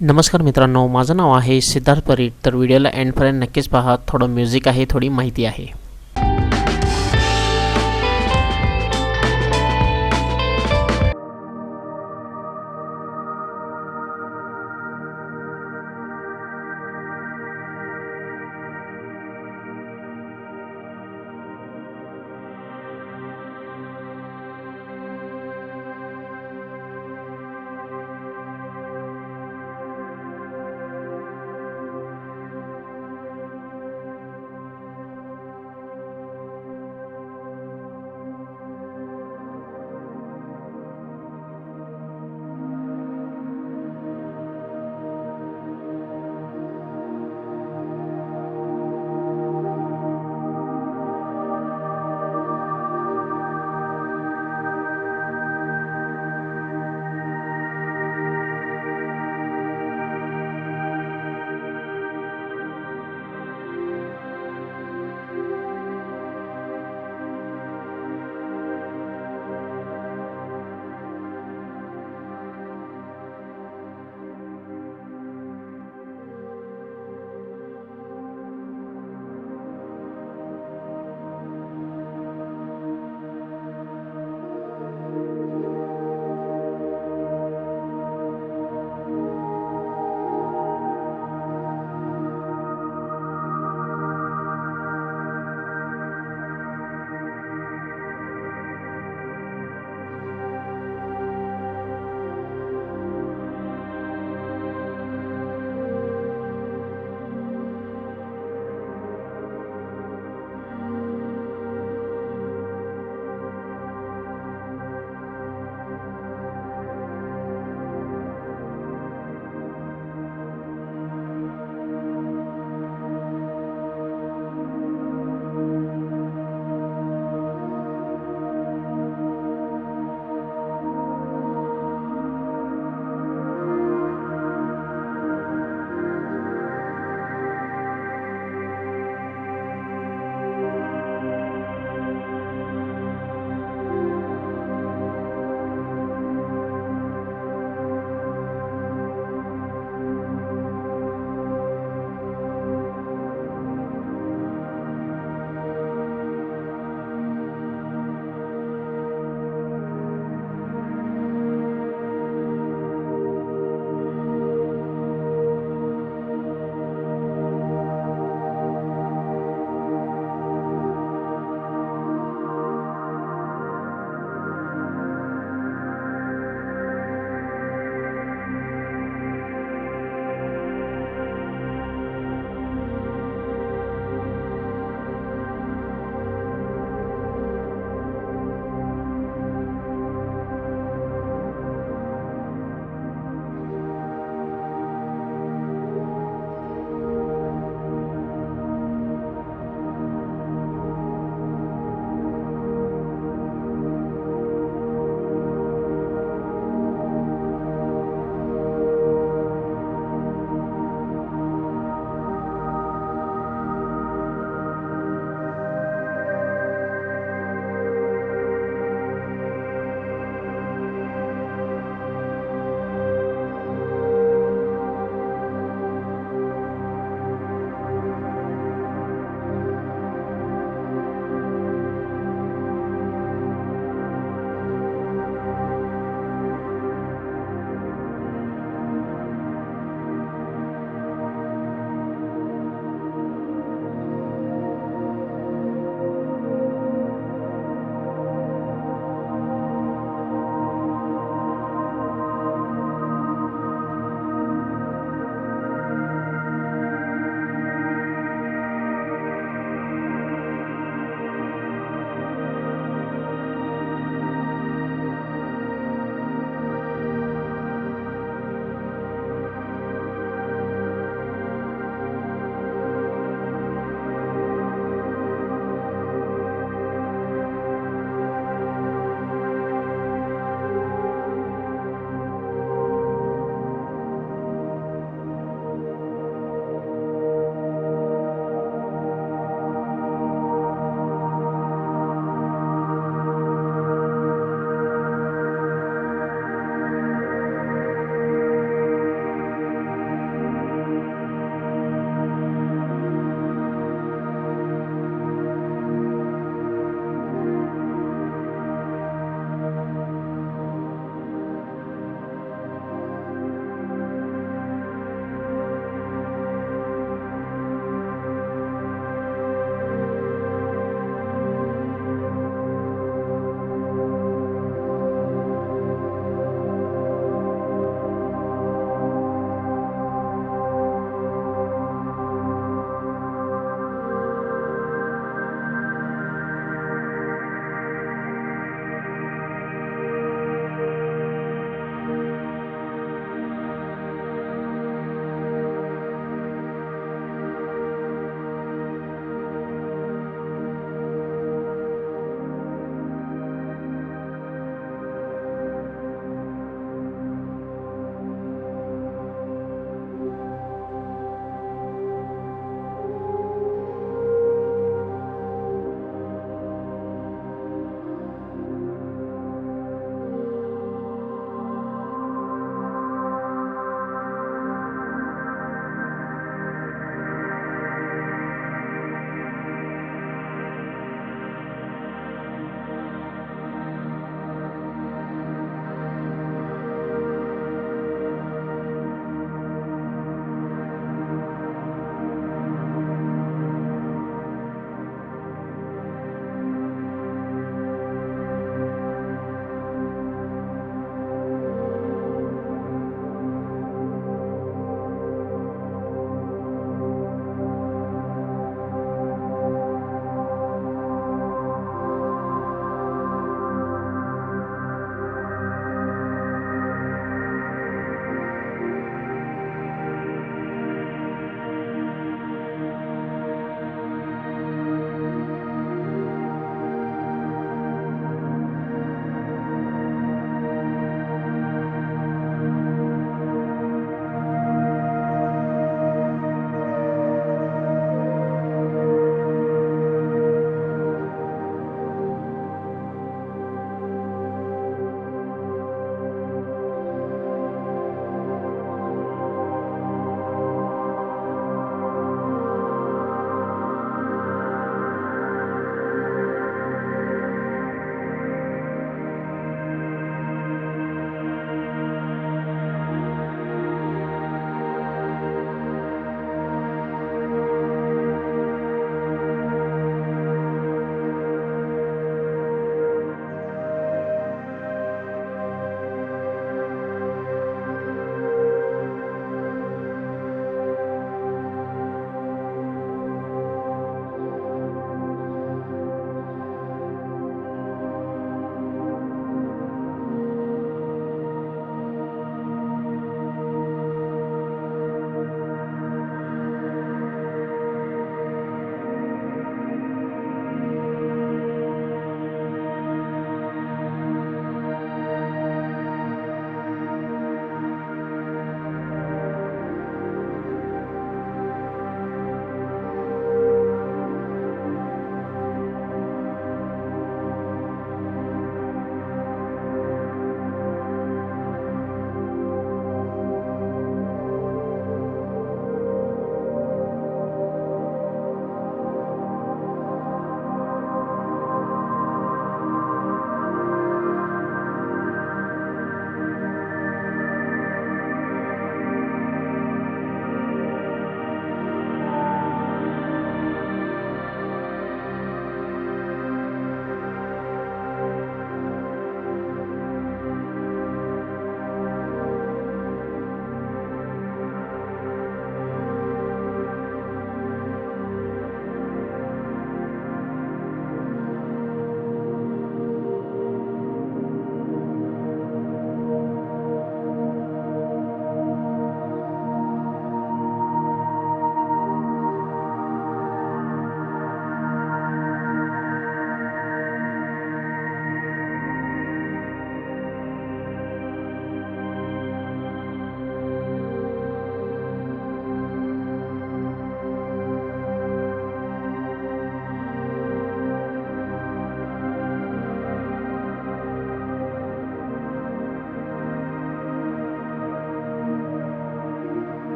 नमस्कार मित्रांनो, माझं नाव आहे सिद्धार्थ परीट. तर व्हिडिओला एंडपर्यंत नक्कीच पहा. थोडं म्युझिक आहे, थोडी माहिती आहे.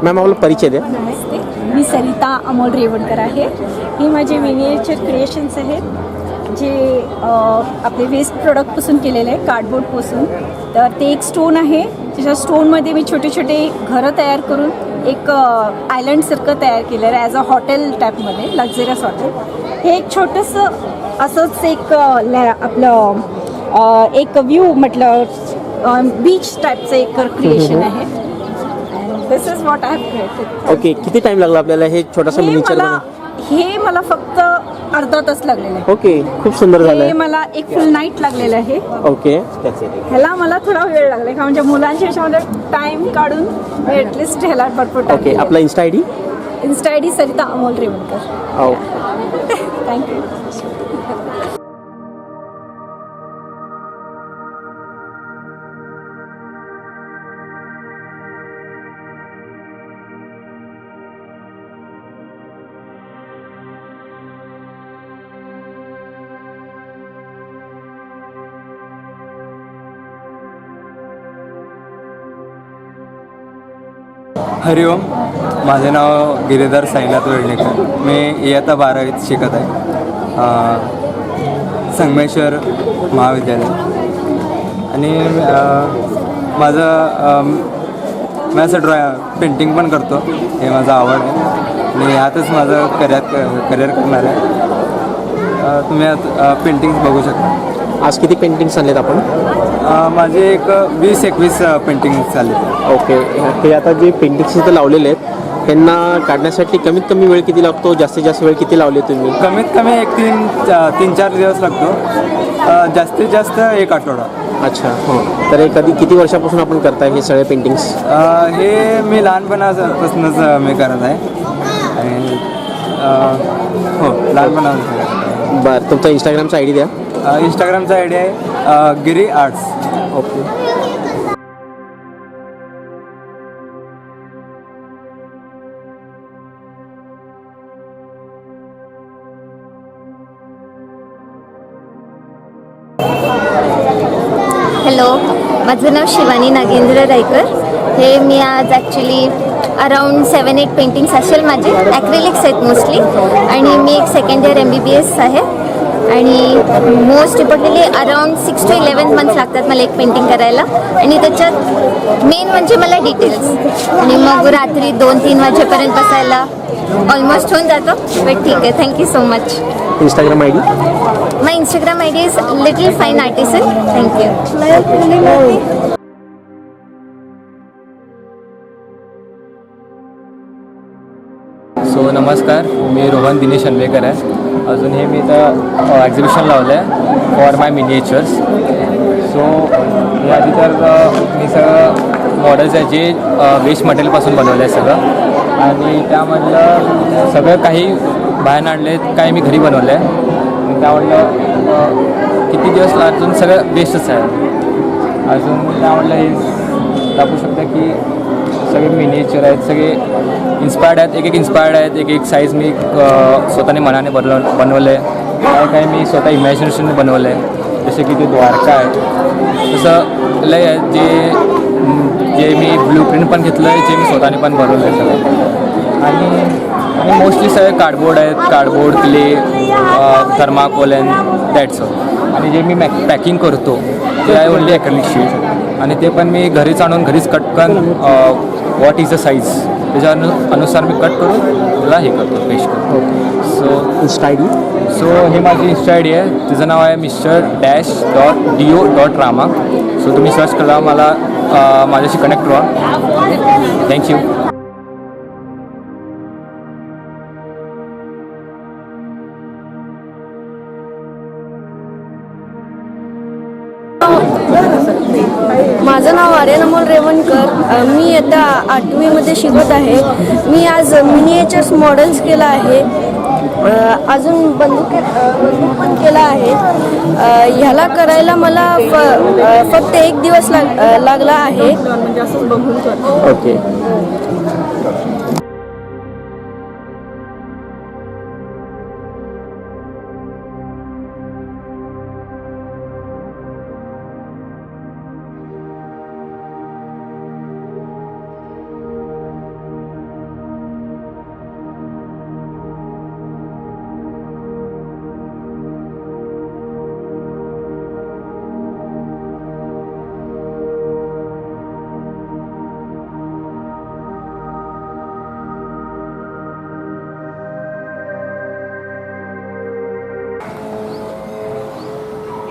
मॅम आपला परिचय द्या. नमस्ते, मी सरिता अमोल रेवणकर आहे. ही माझे मिनिएचर क्रिएशन्स आहेत जे आपले वेस्ट प्रोडक्टपासून केलेले आहे, कार्डबोर्डपासून. तर ते एक स्टोन आहे, त्याच्या स्टोनमध्ये मी छोटे छोटे घरं तयार करून एक आयलंडसारखं तयार केलेलं आहे ॲज अ हॉटेल टाईपमध्ये, लक्झरियस हॉटेल. हे एक छोटंसं असंच एक आपलं एक व्ह्यू म्हटलं बीच टाईपचं एक क्रिएशन आहे. This is what I have created. Okay, किती टाइम लागला आपल्याला हे छोटासा मिनिएचर हे मला फक्त अर्धा तास लागलेला आहे. ओके, खूप सुंदर झालं. हे मला एक फुल नाईट लागलेलं आहे. ओके, ह्याला मला थोडा वेळ लागला का म्हणजे मुलांच्या ह्याच्यामध्ये टाइम काढून ॲटलिस्ट ह्याला भरपूर. ओके, आपला insta I D? Insta I D Sarita Amol Revankar. हो, थँक्यू. हरिओम, माझे नाव गिरीधर साईनाथ वेळणेकर. मी इयत्ता 12वीत शिकत आहे, संगमेश्वर महाविद्यालय. आणि मी असं पेंटिंग पण करतो, हे माझं आवड आहे आणि यातच माझं करिअर करणार आहे. तुम्ही आता पेंटिंग्स बघू शकता. आज किती पेंटिंग्स आणलेत आपण? माझे एक 20-21 पेंटिंग्स झाले. ओके, हे आता जे पेंटिंग्स इथं लावलेले आहेत त्यांना काढण्यासाठी कमीत कमी वेळ किती लागतो, जास्तीत जास्त वेळ किती लावले तुम्ही? कमीत कमी एक 3-4 दिवस लागतो, जास्तीत जास्त 1 आठवडा. अच्छा, हो. तर हे किती वर्षापासून आपण करताय हे सगळे पेंटिंग्स? हे मी लहानपणापासूनच मी करत आहे आणि हो, लहानपणापासून. बरं, तुमचा इंस्टाग्रामचा आय डी द्या. इंस्टाग्रामचा आय डी आहे गिरी आर्ट्स. ओके. हॅलो, माझं नाव शिवानी नागेंद्र रायकर. हे मी आज ॲक्च्युली अराऊंड 7-8 पेंटिंग्स असेल माझे. ॲक्रेलिक्स आहेत मोस्टली आणि मी एक सेकंड इयर MBBS आहे. आणि most importantly around 6 to 11 months लागतात मला एक पेंटिंग करायला. आणि त्याच्यात मेन म्हणजे मला डिटेल्स, आणि मग रात्री 2-3 वाजेपर्यंत बसायला ऑलमोस्ट होऊन जातं. बट ठीक आहे, thank you so much. Instagram I D? My Instagram I D is little fine artisan. Thank you. So नमस्कार, मी रोहन दिनेश अन्वेकर आहे. अजून हे मी इथं एक्झिबिशन लावलं आहे फॉर माय मिनिएचर्स. सो हे आधी तर मी सगळं मॉडेल्स आहे जे वेस्ट मटेरियलपासून बनवलं आहे सगळं, आणि त्यामधलं सगळं काही बाहेर आणले, काही मी घरी बनवलं आहे. त्यामधलं किती दिवस अजून सगळं वेस्टच आहे. अजून त्यामधलं हे दाखवू शकता की सगळे मिनिएचर आहेत, सगळे इन्स्पायर्ड आहेत. एक इन्स्पायर्ड आहेत, एक साईज मी स्वतःने मनाने बनवलं आहे. काही मी स्वतः इमॅजिनेशनने बनवलं आहे, जसे की ते द्वारका आहे. तसं लय आहे जे मी ब्लूप्रिंट पण घेतलं आहे, जे मी स्वतःने पण बनवलं आहे सगळं. आणि मोस्टली सगळे कार्डबोर्ड आहेत, cardboard, clay, thermocol and that's all. आणि जे मी पॅकिंग करतो ते आहे ओनली ॲक्रेलिक शीट, आणि ते पण मी घरीच आणून घरीच कटकन व्हॉट इज द साईज त्याच्या अनुसार मी कट करून त्याला हे करतो, पेस्ट करतो. So Insta I D? So हे माझी इंस्टा आय डी आहे, तिचं नाव आहे Mr.-do.rama. सो तुम्ही सर्च करा, मला माझ्याशी कनेक्ट व्हा. थँक्यू. माझं नाव आर्यन अमोल रेवणकर. मी आता 8वीमध्ये शिकत आहे. मी आज मिनिएचर्स मॉडेल्स केलं आहे, अजून बंदूक पण केला आहे. ह्याला करायला मला फक्त 1 दिवस लागला आहे. Okay.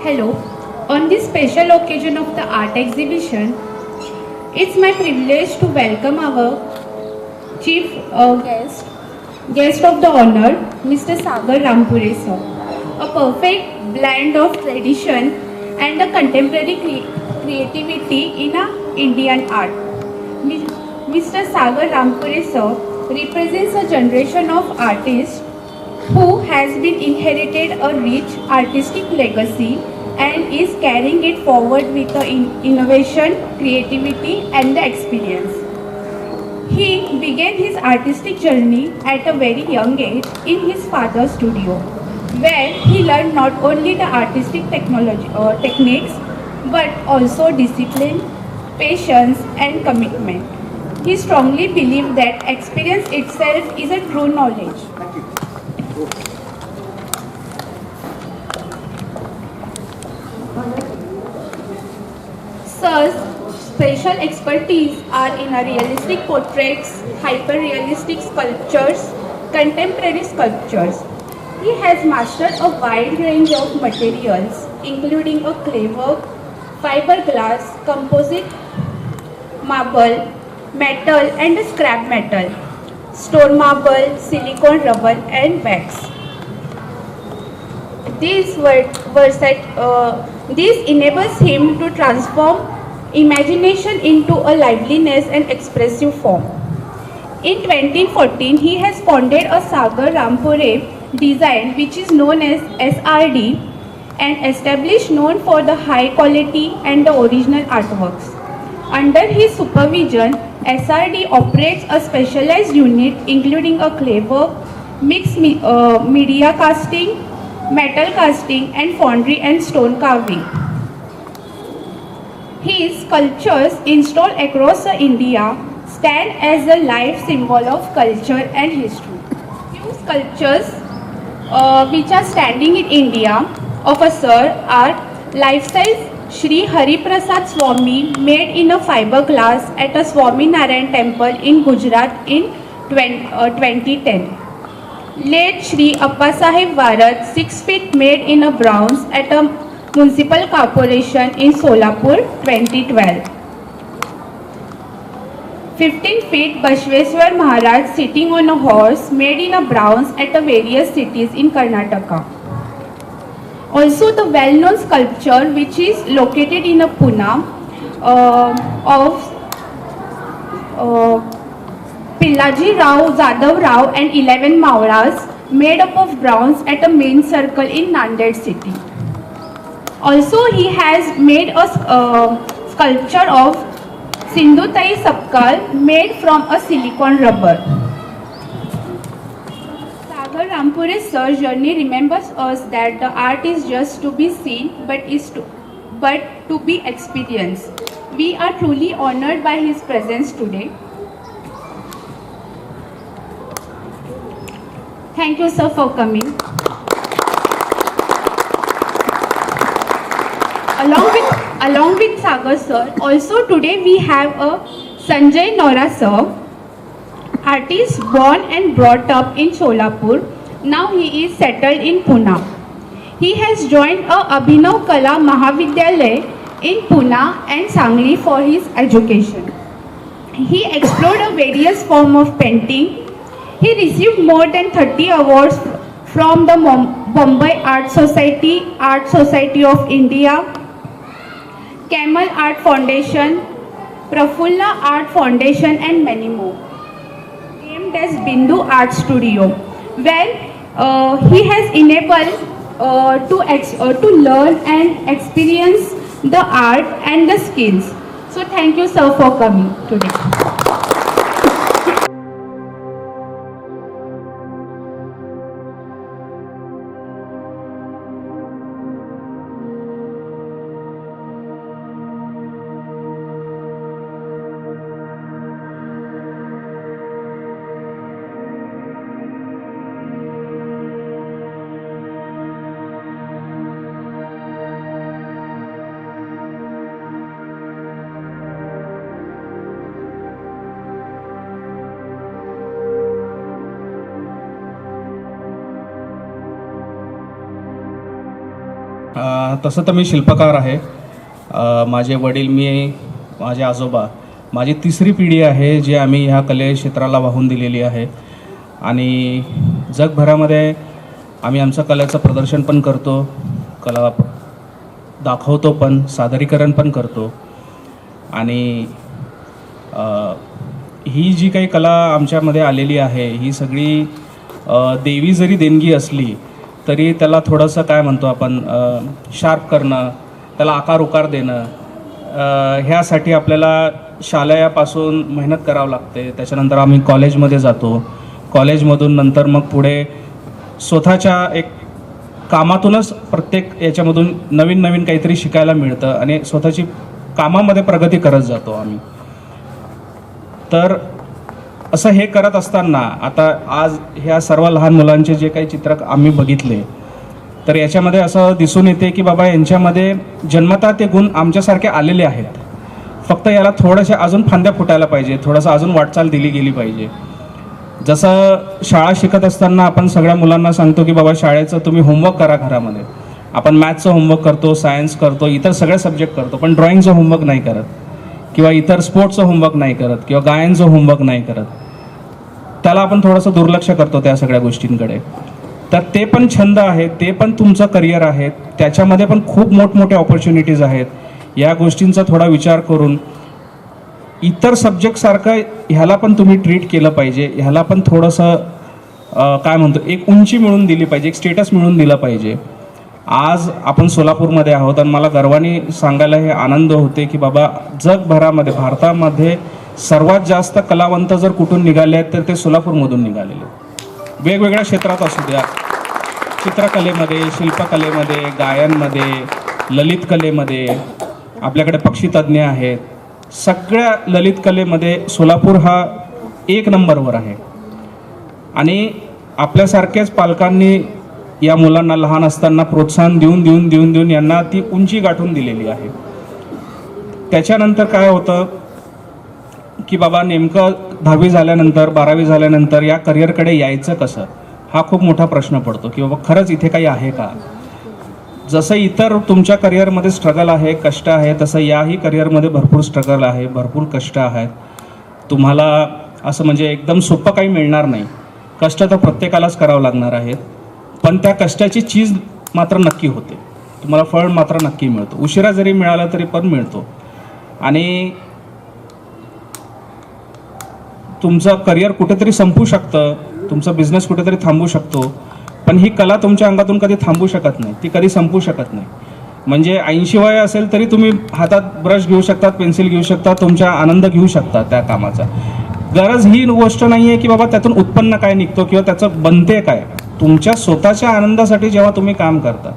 Hello. On this special occasion of the art exhibition, it's my privilege to welcome our chief guest of the honor, Mr. Sagar Rampure sir. A perfect blend of tradition and the contemporary creativity in a Indian art. Mr. Sagar Rampure sir represents a generation of artists who has been inherited a rich artistic legacy and is carrying it forward with the innovation, creativity and the experience. He began his artistic journey at a very young age in his father's studio, where he learned not only the artistic techniques but also discipline, patience and commitment. He strongly believed that experience itself is a true knowledge. Sir's special expertise are in realistic portraits, hyper-realistic sculptures, contemporary sculptures. He has mastered a wide range of materials, including a clay work, fiberglass, composite, marble, metal and scrap metal, stone marble, silicone rubber and wax. This enables him to transform imagination into a liveliness and expressive form. In 2014, he has founded a Sagar Rampure design which is known as SRD and established known for the high quality and the original artworks. Under his supervision, SRD operates a specialized unit including a clay work, mixed media casting, metal casting and foundry and stone carving. His sculptures installed across India stand as a life symbol of culture and history. Few sculptures which are standing in India of a sir are life-size Shri Hari Prasad Swami made in a fiberglass at a Swami Narayan temple in Gujarat in 2010. Late Shri Appasaheb Varat 6 feet made in a bronze at a municipal corporation in Solapur 2012. 15 feet Bashveshwar Maharaj sitting on a horse made in a bronze at a various cities in Karnataka. Also the well-known sculpture which is located in a Pune of Pillaji Rao, Jadav Rao and 11 Mauras made up of bronze at a main circle in Nanded city. Also he has made a sculpture of Sindhutai Sapkal made from a silicone rubber. Sagar Rampure sir's journey remembers us that the art is just to be seen but to be experienced. We are truly honored by his presence today. Thank you, sir, for coming. Along with Sagar sir, also today we have a Sanjay Nora sir, artist born and brought up in Solapur. Now he is settled in Pune. He has joined a Abhinav Kala Mahavidyalaya in Pune and Sangli for his education. He explored a various forms of painting. He received more than 30 awards from the Bombay Art Society of India, Camel Art Foundation, Prafulla Art Foundation and many more. Named as Bindu Art Studio, where he has enabled to learn and experience the art and the skills. So thank you, sir, for coming today. तसं तर मी शिल्पकार आहे. माझे वडील, माझे आजोबा, माझी तिसरी पिढी आहे जे आम्ही ह्या कले क्षेत्राला वाहून दिलेली आहे. आणि जगभरामध्ये आम्ही आमचं कलेचं प्रदर्शन पण करतो, कला दाखवतो पण, सादरीकरण पण करतो. आणि ही जी काही कला आमच्यामध्ये आलेली आहे ही सगळी देवी जरी देणगी असली तरी त्याला थोडंसं काय म्हणतो आपण शार्प करणं, त्याला आकार उकार देणं, ह्यासाठी आपल्याला शालेयापासून मेहनत करावं लागते. त्याच्यानंतर आम्ही कॉलेजमध्ये जातो, कॉलेजमधून नंतर मग पुढे स्वतःच्या एक कामातूनच प्रत्येक याच्यामधून नवीन नवीन काहीतरी शिकायला मिळतं आणि स्वतःची कामामध्ये प्रगती करत जातो आम्ही. तर असं हे करत असताना आता आज ह्या सर्व लहान मुलांचे जे काही चित्र आम्ही बघितले तर याच्यामध्ये असं दिसून येते की बाबा यांच्यामध्ये जन्मतः ते गुण आमच्यासारखे आलेले आहेत. फक्त याला थोड्याशा अजून फांद्या फुटायला पाहिजे, थोडंसं अजून वाटचाल दिली गेली पाहिजे. जसं शाळा शिकत असताना आपण सगळ्या मुलांना सांगतो की बाबा शाळेचं तुम्ही होमवर्क करा घरामध्ये. आपण मॅथ्सचं होमवर्क करतो, सायन्स करतो, इतर सगळे सब्जेक्ट करतो, पण ड्रॉइंगचं होमवर्क नाही करत किंवा इतर स्पोर्ट्सचं होमवर्क नाही करत किंवा गायनचं होमवर्क नाही करत. त्याला आपण थोडंसं दुर्लक्ष करतो त्या सगळ्या गोष्टींकडे. तर ते पण छंद आहे, ते पण तुमचं करिअर आहे, त्याच्यामध्ये पण खूप मोठमोठे ऑपॉर्च्युनिटीज आहेत. या गोष्टींचा थोडा विचार करून इतर सब्जेक्टसारखं ह्याला पण तुम्ही ट्रीट केलं पाहिजे. ह्याला पण थोडंसं काय म्हणतो एक उंची मिळून दिली पाहिजे, एक स्टेटस मिळून दिलं पाहिजे. आज आपण सोलापूरमध्ये आहोत आणि मला गर्वाने सांगायला हे आनंद होते की बाबा जगभरामध्ये भारतामध्ये सर्वात जास्त कलावंत जर कुठून निघाले आहेत तर ते सोलापूरमधून निघालेले. वेगवेगळ्या क्षेत्रात असू द्या, चित्रकलेमध्ये, शिल्पकलेमध्ये, गायनमध्ये, ललित कलेमध्ये, आपल्याकडे पक्षीतज्ञ आहेत. सगळ्या ललित कलेमध्ये सोलापूर हा 1 नंबरवर आहे. आणि आपल्यासारख्याच पालकांनी या मुलांना लहान असताना प्रोत्साहन देऊन यांना ती उंची गाठून दिलेली आहे. त्याच्यानंतर काय होतं की बाबा नेमकं 10वी झाल्यानंतर 12वी झाल्यानंतर या करिअरकडे यायचं कसं, हा खूप मोठा प्रश्न पडतो की बाबा खरंच इथे काही आहे का. जसं इतर तुमच्या करिअरमध्ये स्ट्रगल आहे, कष्ट आहे, तसं याही करिअरमध्ये भरपूर स्ट्रगल आहे, भरपूर कष्ट आहेत. तुम्हाला असं म्हणजे एकदम सोपं काही मिळणार नाही. कष्ट तर प्रत्येकालाच करावं लागणार आहेत, पण त्या कष्टाची चीज मात्र नक्की होते, तुम्हाला फळ मात्र नक्की मिळतो. उशिरा जरी मिळाला तरी पण मिळतो. आणि तुमचं करिअर कुठेतरी संपू शकतं, तुमचा बिझनेस कुठेतरी थांबू शकतो, पण ही कला तुमच्या अंगातून कधी थांबू शकत नाही, ती कधी संपू शकत नाही. म्हणजे 80 वय असेल तरी तुम्ही हातात ब्रश घेऊ शकतात, पेन्सिल घेऊ शकता, तुमचा आनंद घेऊ शकता त्या कामाचा. गरज ही गोष्ट नाही आहे की बाबा त्यातून उत्पन्न काय निघतो किंवा त्याचं बनते काय. तुमच्या स्वतःच्या आनंदासाठी जेव्हा तुम्ही काम करता,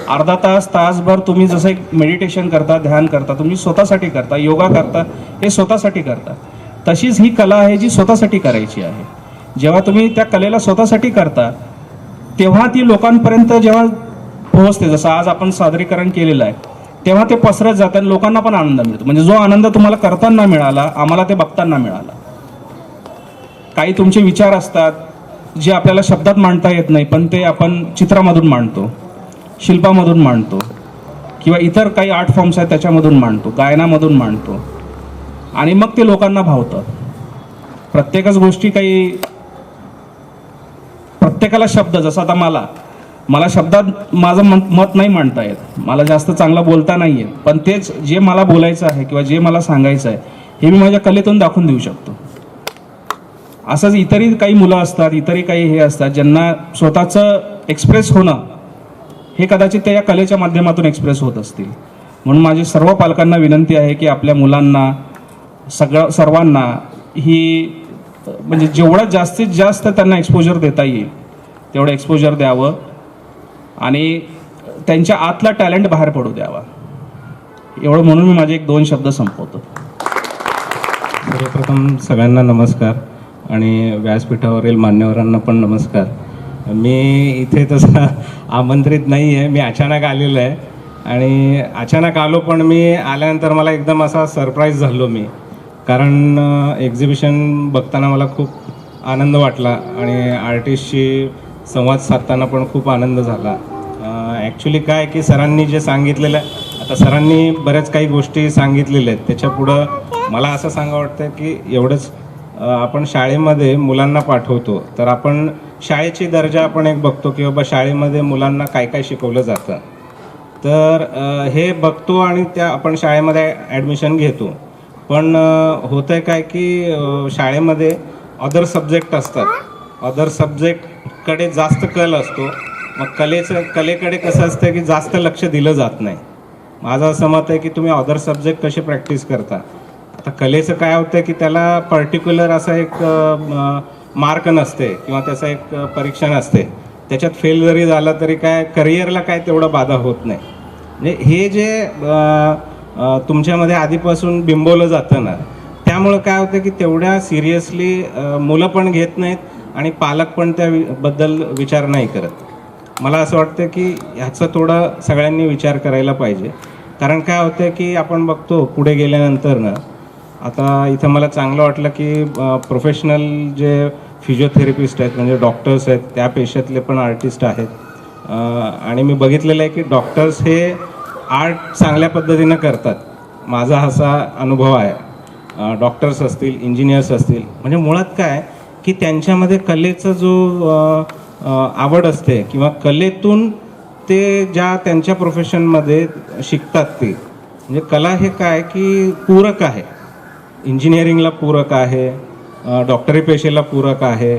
अर्धा तास तासभर तुम्ही जसं एक मेडिटेशन करता, ध्यान करता, तुम्ही स्वतःसाठी करता, योगा करता, हे स्वतःसाठी करता. तशीच ही कला आहे जी स्वतःसाठी करायची आहे. जेव्हा तुम्ही त्या कलेला स्वतःसाठी करता तेव्हा ती लोकांपर्यंत जेव्हा पोहोचते, जसं आज आपण सादरीकरण केलेलं आहे, तेव्हा ते पसरत जातं आणि लोकांना पण आनंद मिळतो. म्हणजे जो आनंद तुम्हाला करताना मिळाला, आम्हाला ते बघताना मिळाला. काही तुमचे विचार असतात जे आपल्याला शब्दात मांडता येत नाही, पण ते आपण चित्रामधून मांडतो, शिल्पामधून मांडतो किंवा इतर काही आर्ट फॉर्म्स आहेत त्याच्यामधून मांडतो, गायनामधून मांडतो आणि मग ते लोकांना भावतं. प्रत्येकच गोष्टी काही प्रत्येकाला शब्द, जसं आता मला शब्दात माझं मत नाही मांडता येत, मला जास्त चांगलं बोलता नाही येत, पण तेच जे मला बोलायचं आहे किंवा जे मला सांगायचं आहे हे मी माझ्या कलेतून दाखवून देऊ शकतो. असंच इतरही काही मुलं असतात, इतरही काही हे असतात ज्यांना स्वतःचं एक्सप्रेस होणं हे कदाचित त्या या कलेच्या माध्यमातून एक्सप्रेस होत असतील. म्हणून माझी सर्व पालकांना विनंती आहे की आपल्या मुलांना सर्वांना ही म्हणजे जेवढं जास्तीत जास्त त्यांना एक्सपोजर देता येईल तेवढं एक्सपोजर द्यावं आणि त्यांच्या आतला टॅलेंट बाहेर पडू द्यावा. एवढं म्हणून मी माझे 1-2 शब्द संपवतो. सर्वप्रथम सगळ्यांना नमस्कार आणि व्यासपीठावरील मान्यवरांना पण नमस्कार. मी इथे तसं आमंत्रित नाही आहे, मी अचानक आलेलो आहे आणि अचानक आलो, पण मी आल्यानंतर मला एकदम असा सरप्राईज झालो मी, कारण एक्झिबिशन बघताना मला खूप आनंद वाटला आणि आर्टिस्टशी संवाद साधताना पण खूप आनंद झाला. ॲक्च्युली काय की सरांनी जे सांगितलेलं आहे, आता सरांनी बऱ्याच काही गोष्टी सांगितलेल्या आहेत. त्याच्यापुढं मला असं सांगा वाटतं की एवढंच आपण शाळेमध्ये मुलांना पाठवतो, तर आपण शाळेची दर्जा आपण एक बघतो की बाबा शाळेमध्ये मुलांना काय काय शिकवलं जातं. तर हे बघतो आणि त्या आपण शाळेमध्ये ॲडमिशन घेतो. पण होतं आहे काय की शाळेमध्ये अदर सब्जेक्ट असतात. अदर सब्जेक्टकडे जास्त कल असतो. मग कलेकडे कसं असतं की जास्त लक्ष दिलं जात नाही. माझं असं मत आहे की तुम्ही अदर सब्जेक्ट कसे प्रॅक्टिस करता. आता कलेचं काय होतं की त्याला पर्टिक्युलर असा एक मार्क नसते किंवा त्याचं एक परीक्षा नसते. त्याच्यात फेल जरी झाला तरी काय करिअरला काय तेवढं बाधा होत नाही. म्हणजे हे जे तुमच्यामध्ये आधीपासून बिंबवलं जातं ना, त्यामुळं काय होतं की तेवढ्या सिरियसली मुलं पण घेत नाहीत आणि पालक पण त्याबद्दल विचार नाही करत. मला असं वाटतं की ह्याचा थोडं सगळ्यांनी विचार करायला पाहिजे. कारण काय होतं की आपण बघतो पुढे गेल्यानंतर ना, आता इथं मला चांगलं वाटलं की प्रोफेशनल जे फिजिओथेरपिस्ट आहेत म्हणजे डॉक्टर्स आहेत, त्या पेशातले पण आर्टिस्ट आहेत. आणि मी बघितलेलं आहे की डॉक्टर्स हे आर्ट चांगल्या पद्धतीनं करतात. माझा असा अनुभव आहे. डॉक्टर्स असतील, इंजिनियर्स असतील, म्हणजे मुळात काय की त्यांच्यामध्ये कलेचा जो आवड असते किंवा कलेतून ते ज्या त्यांच्या प्रोफेशनमध्ये शिकतात ते, म्हणजे कला हे काय की पूरक आहे. इंजिनिअरिंगला पूरक आहे, डॉक्टरी पेशेला पूरक आहे.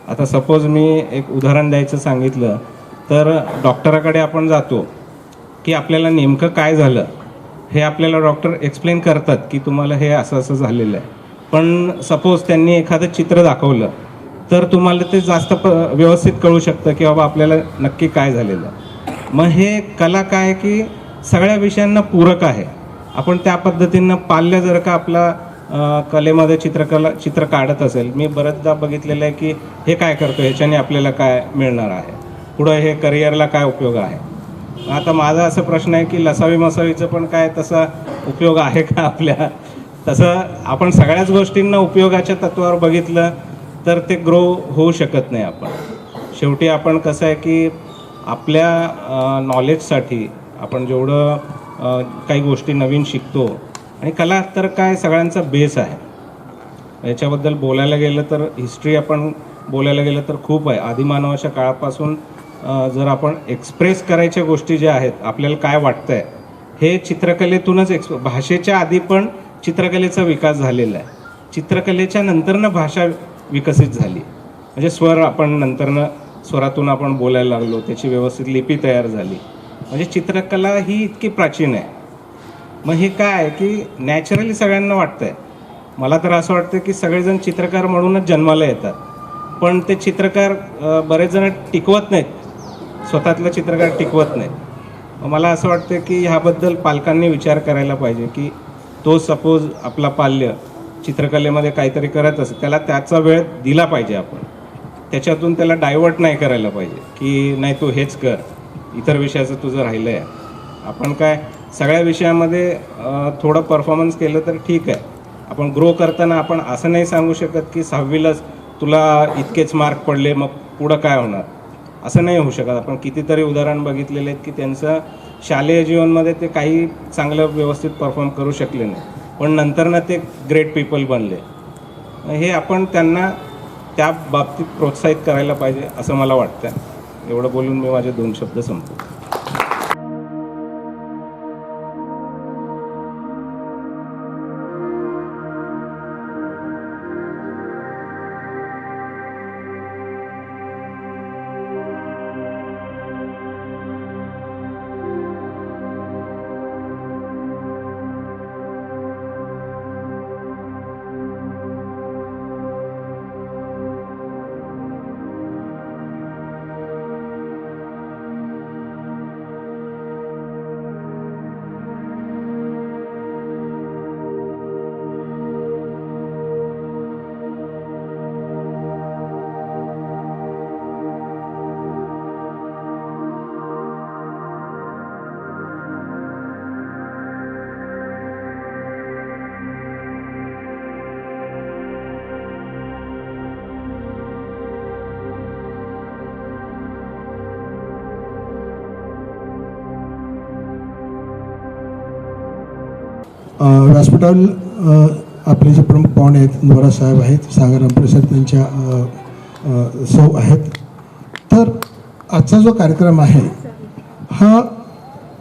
आता सपोज मी एक उदाहरण द्यायचं सांगितलं तर डॉक्टराकडे आपण जातो की आपल्याला नेमकं काय झालं हे आपल्याला डॉक्टर एक्सप्लेन करतात की तुम्हाला हे असं असं झालेलं आहे. पण सपोज त्यांनी एखादं चित्र दाखवलं तर तुम्हाला ते जास्त व्यवस्थित कळू शकतं की बाबा आपल्याला नक्की काय झालेलं आहे. मग हे कला काय की सगळ्या विषयांना पूरक आहे. आपण त्या पद्धतीनं पाल्य जर का आपला कलेमध्ये चित्र काढत असेल, मी बरेचदा बघितलेलं आहे की हे काय करतो ह्याच्याने आपल्याला काय मिळणार आहे, पुढं हे करिअरला काय उपयोग आहे. आता माझा असा प्रश्न आहे की लसावी मसावीचं पण काय तसा उपयोग आहे का आपल्या. तसं आपण सगळ्याच गोष्टींना उपयोगाच्या तत्त्वावर बघितलं तर ते ग्रो होऊ शकत नाही. आपण शेवटी आपण कसं आहे की आपल्या नॉलेजसाठी आपण जेवढं काही गोष्टी नवीन शिकतो, आणि कला तर काय सगळ्यांचा बेस आहे. याच्याबद्दल बोलायला गेलं तर हिस्ट्री आपण बोलायला गेलं तर खूप आहे. आदिमानवाच्या काळापासून जर आपण एक्सप्रेस करायच्या गोष्टी ज्या आहेत, आपल्याला काय वाटतं आहे, हे चित्रकलेतूनच भाषेच्या आधी पण चित्रकलेचा विकास झालेला आहे. चित्रकलेच्या नंतरनं भाषा विकसित झाली. म्हणजे स्वर आपण नंतरनं स्वरातून आपण बोलायला लागलो, त्याची व्यवस्थित लिपी तयार झाली. म्हणजे चित्रकला ही इतकी प्राचीन आहे. मग हे काय आहे की नॅचरली सगळ्यांना वाटतं आहे. मला तर असं वाटतं की सगळेजण चित्रकार म्हणूनच जन्माला येतात, पण ते चित्रकार बरेच जण टिकवत नाहीत, स्वतःतलं चित्रकार टिकवत नाहीत. मला असं वाटतं की ह्याबद्दल पालकांनी विचार करायला पाहिजे की तो सपोज आपला पाल्य चित्रकलेमध्ये काहीतरी करत असेल, त्याला त्याचा वेळ दिला पाहिजे. आपण त्याच्यातून त्याला डायवर्ट नाही करायला पाहिजे की नाही तू हेच कर, इतर विषयाचं तुझं राहिलं आहे. आपण काय सगळ्या विषयामध्ये थोडं परफॉर्मन्स केलं तर ठीक आहे. आपण ग्रो करताना आपण असं नाही सांगू शकत की 6वीलाच तुला इतकेच मार्क पडले मग पुढं काय होणार, असं नाही होऊ शकत. आपण कितीतरी उदाहरण बघितलेले आहेत की त्यांचं शालेय जीवनमध्ये ते काही चांगलं व्यवस्थित परफॉर्म करू शकले नाही, पण नंतरनं ते ग्रेट पीपल बनले. हे आपण त्यांना त्या बाबतीत प्रोत्साहित करायला पाहिजे असं मला वाटतं. एवढं बोलून मी माझे 2 शब्द संपवतो. व्यासपीठावर आपले जे प्रमुख पाहुणे आहेत, नोरा साहेब आहेत, सागर रामप्रसाद त्यांच्या सौ आहेत. तर आजचा जो कार्यक्रम आहे हा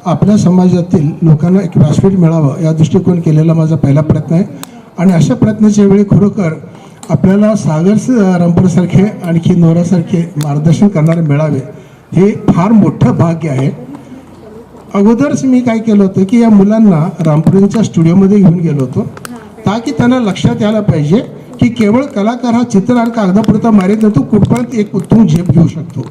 आपल्या समाजातील लोकांना एक व्यासपीठ मिळावं या दृष्टिकोन केलेला माझा पहिला प्रयत्न आहे. आणि अशा प्रयत्नाच्या वेळी खरोखर आपल्याला सागर रामप्रसादसारखे आणखी नोरासारखे मार्गदर्शन करणारे मिळावे हे फार मोठं भाग्य आहे. अगोदरच मी काय केलं होतं की या मुलांना रामपुरींच्या स्टुडिओमध्ये घेऊन गेलो होतो ताकी त्यांना लक्षात यायला पाहिजे की केवळ कलाकार हा चित्र आणि कागदापुरता मारीत नव्हतो, कुठपर्यंत एक उत्तम झेप घेऊ शकतो.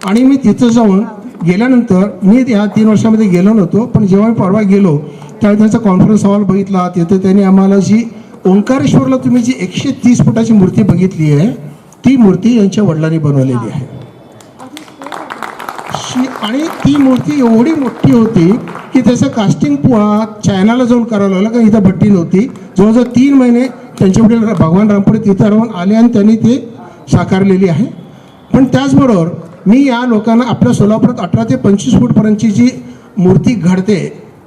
आणि मी तिथं जाऊन गेल्यानंतर मी ह्या 3 वर्षामध्ये गेलो नव्हतो, पण जेव्हा मी परवा गेलो त्यावेळी त्यांचा कॉन्फरन्स हॉल बघितला. तिथे त्यांनी आम्हाला जी ओंकारेश्वरला तुम्ही जी 130 फुटाची मूर्ती बघितली आहे ती मूर्ती यांच्या वडिलांनी बनवलेली आहे. आणि ती मूर्ती एवढी मोठी होती की त्याचं कास्टिंग चायनाला जाऊन करावं लागलं, कारण इथं भट्टी नव्हती. जवळजवळ 3 महिने त्यांच्या वडील भगवान रामपुरी तिथं राहून आले आणि त्यांनी ते साकारलेली आहे. पण त्याचबरोबर मी या लोकांना आपल्या सोलापुरात 18 ते 25 फूटपर्यंतची जी मूर्ती घडते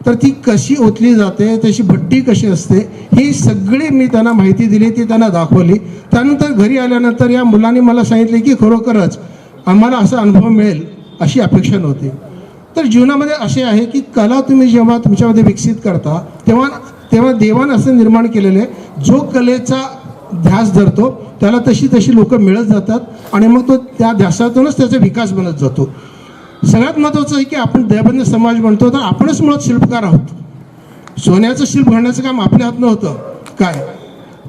तर ती कशी ओतली जाते, त्याची भट्टी कशी असते ही सगळी मी त्यांना माहिती दिली, ती त्यांना दाखवली. त्यानंतर घरी आल्यानंतर या मुलांनी मला सांगितले की खरोखरच आम्हाला असा अनुभव मिळेल अशी अपेक्षा नव्हती. तर जीवनामध्ये असे आहे की कला तुम्ही जेव्हा तुमच्यामध्ये विकसित करता तेव्हा देवानं असं निर्माण केलेलं आहे, जो कलेचा ध्यास धरतो त्याला तशी लोक मिळत जातात आणि मग तो त्या ध्यासातूनच त्याचा विकास बनत जातो. सगळ्यात महत्त्वाचं आहे की आपण दयाबंद समाज बनतो तर आपणच मुळात शिल्पकार आहोत. सोन्याचं शिल्प घडण्याचं काम आपल्या हात नव्हतं काय.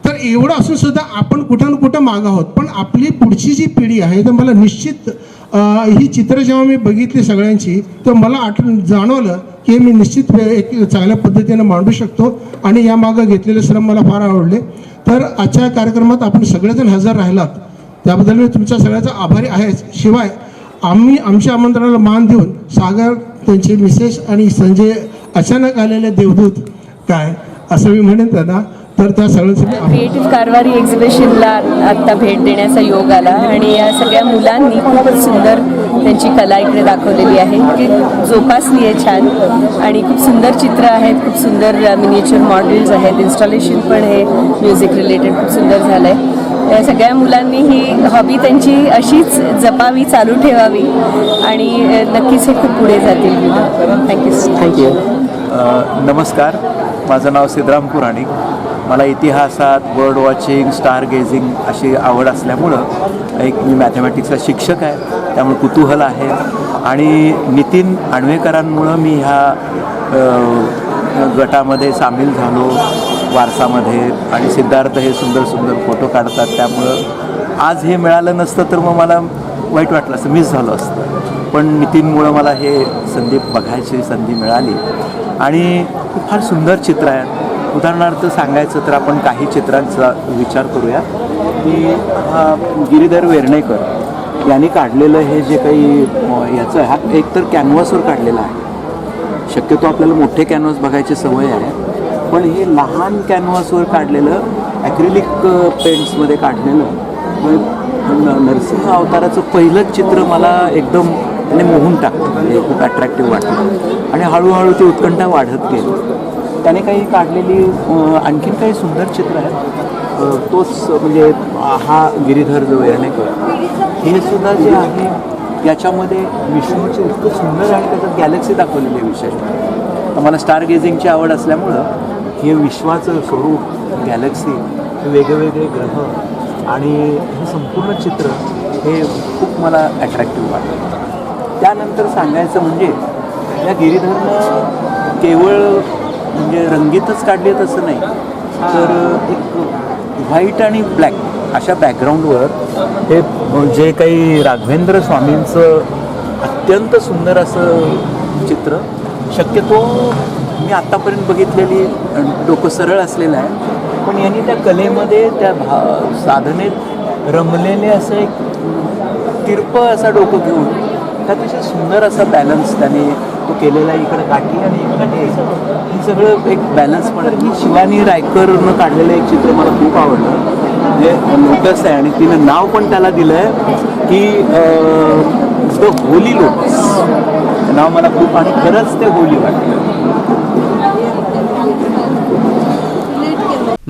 तर एवढं असून सुद्धा आपण कुठं ना कुठं मागं आहोत. पण आपली पुढची जी पिढी आहे तर मला निश्चित ही चित्र जेव्हा मी बघितली सगळ्यांची तर मला जाणवलं की मी निश्चित एक चांगल्या पद्धतीने मांडू शकतो आणि यामागं घेतलेले श्रम मला फार आवडले. तर आजच्या कार्यक्रमात आपण सगळेजण हजर राहिलात त्याबद्दल मी तुमच्या सगळ्याचा आभारी आहेच. शिवाय आम्ही आमच्या आमंत्रणाला मान देऊन सागर, त्यांचे मिसेस आणि संजय अचानक आलेले देवदूत काय असं मी म्हणेन त्यांना. तर त्या सगळ्यांसाठी क्रिएटिव्ह कारवारी एक्झिबिशनला आत्ता भेट देण्याचा योग आला आणि या सगळ्या मुलांनी खूपच सुंदर त्यांची कला इकडे दाखवलेली आहे, की जोपासली आहे छान आणि खूप सुंदर चित्र आहेत, खूप सुंदर मिनिएचर मॉडेल्स आहेत, इन्स्टॉलेशन पण हे म्युझिक रिलेटेड खूप सुंदर झालं आहे. या सगळ्या मुलांनी ही हॉबी त्यांची अशीच जपावी, चालू ठेवावी आणि नक्कीच हे खूप पुढे जातील. थँक्यू. नमस्कार, माझं नाव सिद्धराम पुराणिक. मला इतिहासात बर्ड वॉचिंग, स्टार गेझिंग अशी आवड असल्यामुळं एक मी मॅथमॅटिक्सचा शिक्षक आहे, त्यामुळे कुतूहल आहे. आणि नितीन आणवेकरांमुळं मी ह्या गटामध्ये सामील झालो वारसामध्ये. आणि सिद्धार्थ हे सुंदर सुंदर फोटो काढतात, त्यामुळं आज हे मिळालं नसतं तर मग मला वाईट वाटलं असतं, मिस झालं असतं. पण नितीनमुळं मला हे संधी बघायची संधी मिळाली आणि फार सुंदर चित्र आहेत. उदाहरणार्थ सांगायचं तर आपण काही चित्रांचा विचार करूया की गिरीधर वेर्णेकर यांनी काढलेलं हे जे काही याचं हा एकतर कॅनव्हासवर काढलेला आहे. शक्यतो आपल्याला मोठे कॅनव्हास बघायची सवय आहे, पण हे लहान कॅनव्हासवर काढलेलं ॲक्रिलिक पेंट्समध्ये काढलेलं नरसिंह अवताराचं पहिलंच चित्र मला एकदम त्याने मोहून टाकलं, हे खूप अट्रॅक्टिव्ह वाटलं आणि हळूहळू ती उत्कंठा वाढत गेली. त्याने काही काढलेली आणखीन काही सुंदर चित्र आहेत. तोच म्हणजे हा गिरीधर जो वेर्णेकर हे सुद्धा जे आहे याच्यामध्ये विष्णूची इतकं सुंदर आणि त्याच्यात गॅलेक्सी दाखवलेली आहे. विशेष मला स्टार गेझिंगची आवड असल्यामुळं हे विश्वाचं स्वरूप, गॅलेक्सी, वेगवेगळे ग्रह आणि हे संपूर्ण चित्र हे खूप मला ॲट्रॅक्टिव्ह वाटतं. त्यानंतर सांगायचं म्हणजे या गिरीधरनं केवळ म्हणजे रंगीतच काढली तसं नाही, तर एक व्हाईट आणि ब्लॅक अशा बॅकग्राऊंडवर हे जे काही राघवेंद्र स्वामींचं अत्यंत सुंदर असं चित्र, शक्यतो मी आत्तापर्यंत बघितलेली डोकं सरळ असलेलं आहे, पण यांनी त्या कलेमध्ये त्या साधनेत रमलेले असं एक तिरपं असा डोकं घेऊन अतिशय सुंदर असा बॅलन्स त्याने तो केलेला आहे. इकडं काठी आणि इकडे हे सगळं एक बॅलन्स पण. ही शिवानी रायकरनं काढलेलं एक चित्र मला खूप आवडलं, म्हणजे लोटस आहे आणि तिनं नाव पण त्याला दिलं आहे की द होली लोटस. नाव मला खूप आणि खरंच ते होली वाटलं.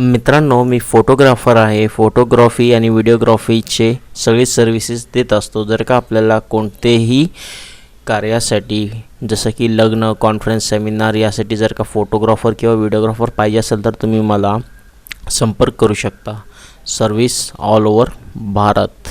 मित्रांनो, मी फोटोग्राफर आहे. फोटोग्राफी आणि व्हिडिओग्राफीचे सगळे सर्व्हिसेस देत असतो. जर का आपल्याला कोणतेही कार्यासाठी जसं की लग्न, कॉन्फरन्स, सेमिनार यासाठी जर का फोटोग्राफर किंवा व्हिडिओग्राफर पाहिजे असेल तर तुम्ही मला संपर्क करू शकता. Service all over Bharat.